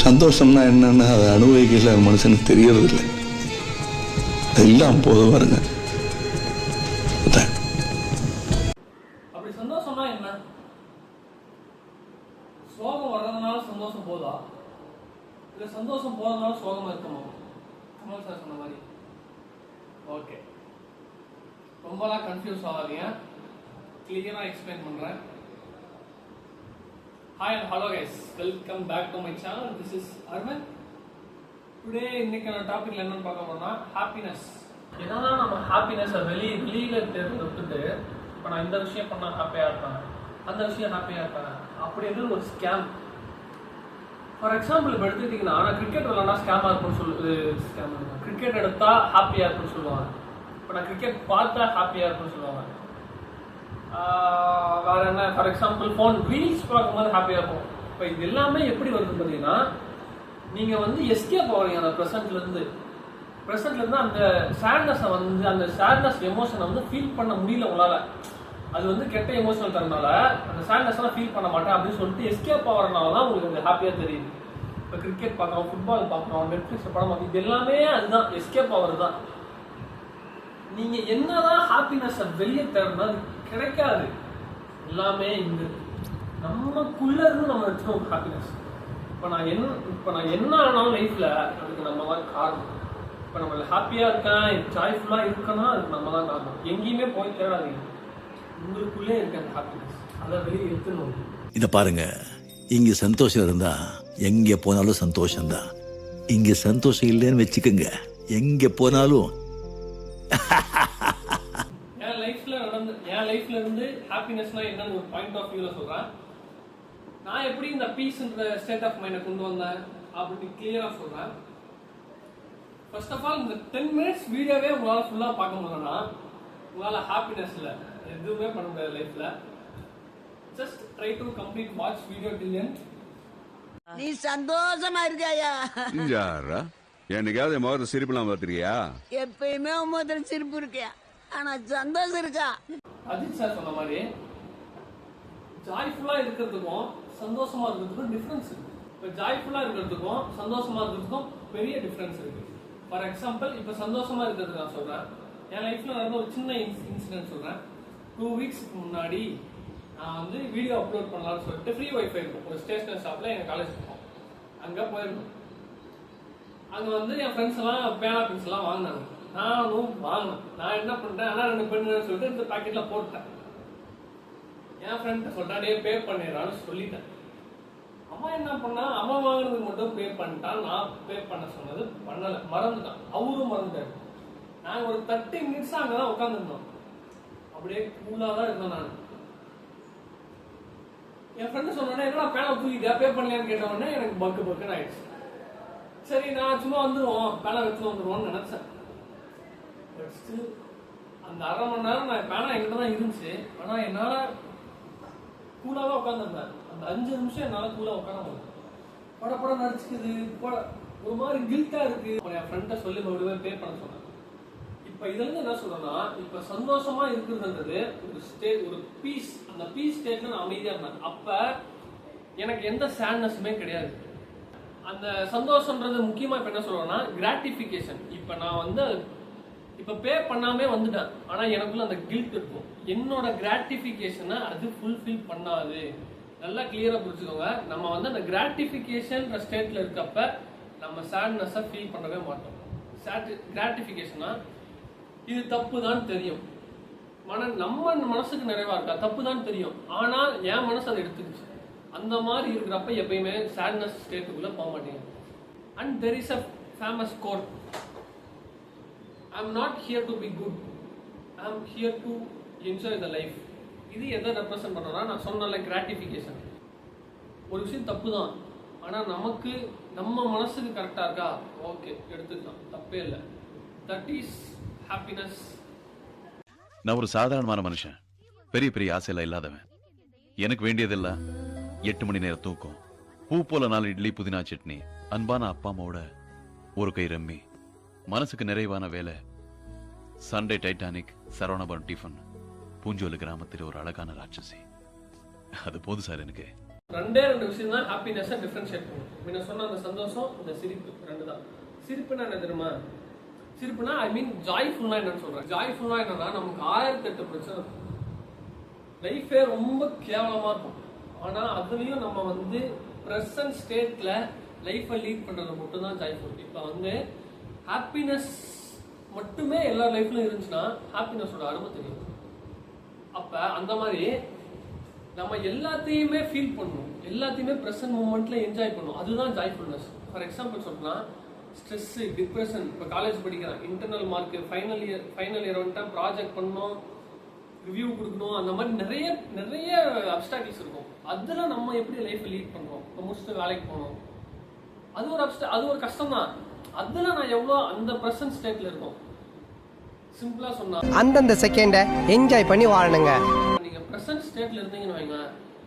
சந்தோஷம்னா என்னன்னு அதை அனுபவிக்கல மனுஷனுக்கு தெரியறதில்லை. எல்லாம் போது பாருங்க. அப்படி சந்தோஷம்னா என்ன? சோகம் வர்றதுனால சந்தோஷம் போதா, இல்லை சந்தோஷம் போறதுனால சோகமா இருக்குமா? கமல் சார் சொன்ன மாதிரி. ஓகே, ரொம்பலாம் கன்ஃபியூஸ் ஆகாதீங்க, கிளியரா எக்ஸ்பிளைன் பண்றேன். Hi and hello guys, welcome back to my channel. This is Arvind. Today இன்னைக்கான டாபிக்ல என்னன்னு பார்க்க போறோம்னா ஹாப்பினஸ். என்னன்னா நம்ம ஹாப்பினஸை வெளியில விட்டுட்டு இப்போ நான் இந்த விஷயம் பண்ணா ஹாப்பியா இருப்பேன், அந்த விஷயம் ஹாப்பியா இருப்பேன் அப்படின்றது ஒரு ஸ்கேம். ஃபார் எக்ஸாம்பிள் இப்போ எடுத்துக்கிட்டிங்கன்னா நான் கிரிக்கெட் விளையாண்டா ஸ்கேமாக இருக்கும்னு கிரிக்கெட் எடுத்தா ஹாப்பியாக இருக்குன்னு சொல்லுவாங்க. இப்போ நான் கிரிக்கெட் பார்த்தா ஹாப்பியாக இருக்குன்னு சொல்லுவாங்க. வேற என்ன, ஃபார் எக்ஸாம்பிள் ஃபோன் ரீல்ஸ் பார்க்கும்போது ஹாப்பியாக இருக்கும். இப்போ இது எல்லாமே எப்படி வருதுன்னு பார்த்தீங்கன்னா, நீங்கள் வந்து எஸ்கேப் ஆகிறீங்க அந்த ப்ரெசென்ட்லேருந்து அந்த சேட்னஸை வந்து அந்த சேட்னஸ் எமோஷனை வந்து ஃபீல் பண்ண முடியல உங்களால். அது வந்து கெட்ட எமோஷனல் தரனால அந்த சேட்னஸ்லாம் ஃபீல் பண்ண மாட்டேன் அப்படின்னு சொல்லிட்டு எஸ்கேப் ஆகிறனால தான் உங்களுக்கு அது ஹாப்பியாக தெரியுது. இப்போ கிரிக்கெட் பார்க்குறோம், ஃபுட்பால் பார்க்குறோம், நெட்ஃப்ளிக்ஸ் படம் பார்க்குறோம், இது எல்லாமே அதுதான் எஸ்கேப் ஆகிறது தான். நீங்கள் என்னதான் ஹாப்பினஸை வெளியே தரணும் அது கிடைக்காது. எல்லாமே இங்க நமக்குள்ள இருந்து நம்ம எடுத்துக்கணும் ஹாப்பினஸ். இப்போ நான் என்ன ஆனாலும் லைஃப்ல அதுக்கு நம்ம தான் காரணம். இப்போ நம்ம ஹாப்பியா இருக்கேன், ஜாய்ஃபுல்லா இருக்கேன்னா அதுக்கு நம்ம தான் காரணம். எங்கேயுமே போய் தேடாதீங்க, உங்களுக்குள்ளே இருக்க அந்த ஹாப்பினஸ் அதை வெளியே எடுத்துணும். இதை பாருங்க, இங்க சந்தோஷம் இருந்தா எங்க போனாலும் சந்தோஷம்தான். இங்க சந்தோஷம் இல்லைன்னு வச்சுக்கோங்க, எங்க போனாலும். என் லைஃப்ல இருந்து ஹாப்பினஸ்னா என்னன்னு ஒரு பாயிண்ட் ஆஃப் வியூல சொல்றேன். நான் எப்படி இந்த பீஸ்ன்ற ஸ்டேட் ஆஃப் மைண்டை கொண்டு வந்தேன் அப்படின்னு கிளியரா சொல்றேன். ஃபர்ஸ்ட் ஆஃப் ஆல், இந்த 10 minutes வீடியோவே உங்களால ஃபுல்லா பார்க்க முடியலன்னா உங்களால ஹாப்பினஸ்ல எதுவுமே பண்ண முடியாது லைஃப்ல. Just try to complete watch video till end. நீ சந்தோஷமா இருக்காயா? யாரா என்னைக்காவது முகத்தை சிரிப்புலாம் பார்த்துருக்கியா? எப்பயுமே முதல்ல சிரிப்பு இருக்கியா, ஆனா சந்தோஷம் இருக்கா? அஜித் சார் சொன்ன மாதிரி ஜாய்ஃபுல்லா இருக்கிறதுக்கும் சந்தோஷமா இருக்கிறதுக்கும் டிஃபரன்ஸ் இருக்கு. இப்போ ஜாய்ஃபுல்லா இருக்கிறதுக்கும் சந்தோஷமா இருக்கிறதுக்கும் பெரிய டிஃபரன்ஸ் இருக்கு. ஃபார் எக்ஸாம்பிள், இப்போ சந்தோஷமா இருக்கிறது நான் சொல்றேன். என் லைஃப்ல நடந்த ஒரு சின்ன இன்சிடென்ட் சொல்றேன். 2 weeks முன்னாடி நான் வந்து வீடியோ அப்லோட் பண்ணலாம்னு சொல்லிட்டு ஃப்ரீ வைஃபை இருக்கும் ஒரு ஸ்டேஷனரி ஷாப்ல எங்க காலேஜ் இருக்கும், அங்க போயிருந்தோம். அங்க வந்து என் ஃப்ரெண்ட்ஸ் எல்லாம் பேனா பென்சில் எல்லாம் வாங்கினாங்க, நானும் வாங்கினேன். நான் என்ன பண்ணிட்டேன், ஆனால் 2 பெண்ணு சொல்லிட்டு இந்த பாக்கெட்ல போட்டேன். என் ஃப்ரெண்ட் சொல்லிட்டா டே பே பண்ணிடுறான்னு சொல்லிட்டேன். அம்மா என்ன பண்ணா, அவன் வாங்கினதுக்கு மட்டும் பே பண்ணிட்டான், நான் பே பண்ண சொன்னது பண்ணலை, மறந்துட்டான். அவரும் மறந்துட்டாரு. நாங்கள் ஒரு 30 minutes அங்கதான் உட்காந்துருந்தோம். அப்படியே கூலா தான் இருந்தேன் நான். என் ஃப்ரெண்டு சொன்னோன்னே என்னடா பேனா தூக்கிட்டா பே பண்ணலையான்னு கேட்ட உடனே எனக்கு பக்குன்னு ஆயிடுச்சு. சரி நான் சும்மா வந்துடுவோம், பேனா வச்சு வந்துடுவோம்னு நினைச்சேன். அந்த 1/2 மணி நேரம் நான் பேனா என்கிட்ட தான் இருந்துச்சு. ஆனா என்னால கூலாவா உட்காந்துருந்தேன். அந்த 5 நிமிஷம் என்னால கூலா உட்கார முடியல. படம் நடிச்சுக்குது, ஒரு மாதிரி கில்ட்டா இருக்கு. என் ஃப்ரெண்ட சொல்லி மறுபடியும் பே பண்ண சொன்னேன். இப்ப இதுல இருந்து என்ன சொல்றேன்னா, இப்ப சந்தோஷமா இருக்கிறதுன்றது ஒரு பீஸ். அந்த பீஸ் ஸ்டேட்ல நான் அமைதியா இருந்தேன். அப்ப எனக்கு எந்த சேட்னஸுமே கிடையாது. அந்த சந்தோஷம்ன்றது முக்கியமா இப்ப என்ன சொல்றேன்னா கிராட்டிபிகேஷன். இப்ப நான் வந்து இப்ப பே பண்ணாமே வந்துட்டேன், ஆனா எனக்குள்ள அந்த கில்ட் இருக்கும். என்னோட கிராட்டிபிகேஷனை அது ஃபுல்ஃபில் பண்ணாது. நல்லா கிளியரா புரிஞ்சுக்கோங்க. நம்ம வந்து அந்த கிராட்டிபிகேஷன் ஸ்டேட்ல இருக்கப்ப நம்ம சேட்னஸை ஃபீல் பண்ணவே மாட்டோம். கிராட்டிபிகேஷனா இது தப்பு தான் தெரியும், நம்ம மனசுக்கு நிறைவா இருக்கா, தப்பு தான் தெரியும், ஆனா என் மனசு அதை எடுத்துக்கிச்சு. அந்த மாதிரி இருக்கிறப்ப எப்பயுமே சேட்னஸ் ஸ்டேட்டுக்குள்ள போக மாட்டீங்க. And there is a famous code, I'm not here to be good, I'm here to enjoy the life. இது எதை ரெப்ரசென்ட் பண்றோம்னா, நான் சொன்னல கிராட்டிபிகேஷன். ஒரு விஷயம் தப்பு தான், ஆனா நமக்கு நம்ம மனசுக்கு கரெக்டா இருக்கா, ஓகே எடுத்துக்கலாம், தப்பே இல்லை. That is happiness. நான் ஒரு சாதாரணமான மனுஷன், பெரிய பெரிய ஆசையெல்லாம் இல்லாதவன். எனக்கு வேண்டியதெல்லாம் 8 மணி நேரம் தூக்கம், பூ போல 4 இட்லி புதினா சட்னி, அன்பான அப்பா அம்மாவோட ஒரு கை ரம்மி, மனசுக்கு நிறைவான வேலை, சண்டே டைட்டானிக், சரவணபவன் டிஃபன், பூஞ்சோலு கிராமத்தில் ஒரு அழகான ராட்சசி. அது போதும் சார் எனக்கு. ரெண்டே ரெண்டு விஷயம் தான் ஹாப்பினஸை டிஃபரன்ஷியேட் பண்ணும். முன்ன சொன்ன அந்த சந்தோஷம், இந்த சிரிப்பு, ரெண்டு தான். சிரிப்புனா என்ன தெரியுமா? சிரிப்புனா ஐ மீன் ஜாய்ஃபுல்னா என்னன்னு சொல்றேன். ஜாய்ஃபுல்னா என்னன்னா, நமக்கு 1008 பிரச்சனை இருக்கும், லைஃபே ரொம்ப கேவலமா இருக்கும். ஆனா அதுலயும் நம்ம வந்து பிரசன்ட் ஸ்டேட்ல லைஃபை லீட் பண்றது மட்டும் தான் ஜாய்ஃபுல். இப்போ வந்து ஹாப்பினஸ் மட்டுமே எல்லா லைஃப்லயும் இருந்துச்சுன்னா ஹாப்பினஸோட அருமை தெரியும். அப்ப அந்த மாதிரி நம்ம எல்லாத்தையுமே ஃபீல் பண்ணணும், எல்லாத்தையுமே ப்ரெசன்ட் மூமெண்ட்ல என்ஜாய் பண்ணணும். அதுதான் ஜாய்ஃபுல்னஸ். ஃபார் எக்ஸாம்பிள் சொல்லணும்னா, ஸ்ட்ரெஸ், டிப்ரெஷன், இப்போ காலேஜ் படிக்கிறேன், இன்டர்னல் மார்க், ஃபைனல் இயர் வந்துட்டா ப்ராஜெக்ட் பண்ணணும், ரிவ்யூ கொடுக்கணும், அந்த மாதிரி நிறைய நிறைய அப்டாக்கிள்ஸ் இருக்கும். அதில் நம்ம எப்படி லைஃப்பை லீட் பண்ணுறோம்? இப்போ முடிச்சுட்டு வேலைக்கு போகணும், அது ஒரு கஷ்டம் தான். அதில் நான் எவ்வளோ அந்த ப்ரெசன்ட் ஸ்டேட்ல இருக்கும். சிம்பிளா சொன்னா, அந்தந்த செகண்டை என்ஜாய் பண்ணி வாழணுங்க. நீங்க பிரசன்ட் ஸ்டேட்ல இருந்தீங்கன்னு வைங்க,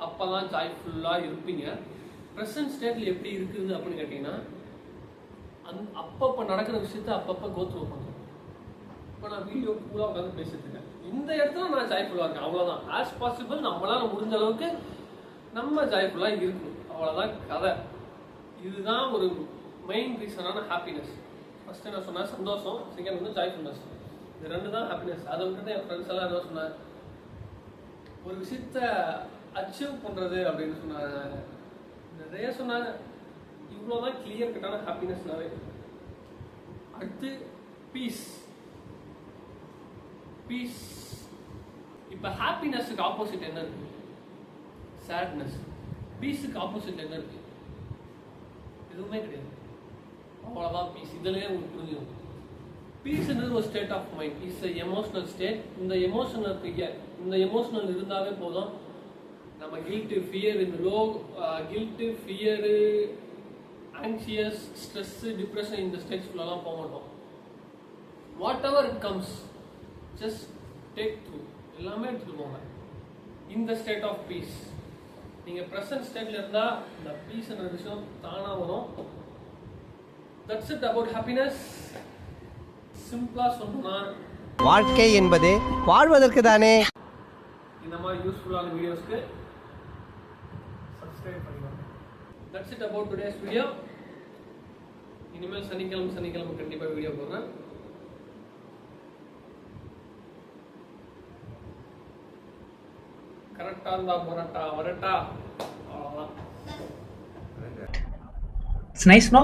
அப்பதான் ஜாய்ஃபுல்லா இருப்பீங்க. பிரசன்ட் ஸ்டேட்ல எப்படி இருக்குது அப்படின்னு கேட்டீங்கன்னா, அப்பப்ப நடக்கிற விஷயத்த அப்பப்ப கோத்ரூ பண்ணுறோம். இப்போ நான் வீடியோ கூட உட்காந்து பேசிட்டு இருக்கேன், இந்த இடத்துல நான் ஜாய்ஃபுல்லா இருக்கேன், அவ்வளவுதான். ஆஸ் பாசிபிள் நம்மளால முடிஞ்ச அளவுக்கு நம்ம ஜாய்ஃபுல்லா இருக்கணும், அவ்வளவுதான் கதை. இதுதான் ஒரு மெயின் ரீசனான ஹாப்பினஸ். ஃபர்ஸ்ட் என்ன சொன்னா சந்தோஷம், செகண்ட் வந்து ஜாய்ஃபுல்னஸ். இது ரெண்டு தான் ஹாப்பினஸ். அதை விட்டுட்டு என் ஃப்ரெண்ட்ஸ் எல்லாம் என்ன சொன்னாங்க, ஒரு விஷயத்த அச்சீவ் பண்றது அப்படின்னு சொன்னாங்க, நிறைய சொன்னாங்க. இவ்வளோதான் கிளியர் கட்டான ஹாப்பினஸ்னாவே. அடுத்து பீஸ். பீஸ். இப்போ ஹாப்பினஸுக்கு ஆப்போசிட் என்ன இருக்கு? சேட்னஸ். பீஸுக்கு ஆப்போசிட் என்ன இருக்கு? எதுவுமே கிடையாது, அவ்வளோதான் பீஸ். இதுலயே உங்களுக்கு புரிஞ்சிடும். பீஸ்ன்றது ஒரு state of mind, it's a emotional state. இந்த எமோஷனல் இருந்தாவே போதும், நம்ம கில்ட்டு, ஃபியர், இந்த guilt, fear, anxious, stress, depression, இந்த ஸ்டேட்ஸ்குள்ளெல்லாம் போக மாட்டோம். Whatever it comes, just take through, எல்லாமே எடுத்துகிட்டு போங்க. இந்த ஸ்டேட் ஆஃப் பீஸ். நீங்கள் ப்ரெசன்ட் ஸ்டேட்ல இருந்தால் இந்த பீஸ்ன்ற விஷயம் தானாக வரும். That's it about happiness. சிம்பிளா சொல்லணும்னா, வாழ்க்கை என்பது வாழ்வதற்கு தானே. இந்த மாதிரி யூஸ்ஃபுல்லான வீடியோஸ்க்கு சப்ஸ்கிரைப் பண்ணிக்கோங்க. That's it about today's video. இனிமேல் சனிக்கிழமை கண்டிப்பாக வீடியோ போடுறேன். கரெக்டாக இருந்தால் வரட்டா. அவ்வளோதான். It's nice, no?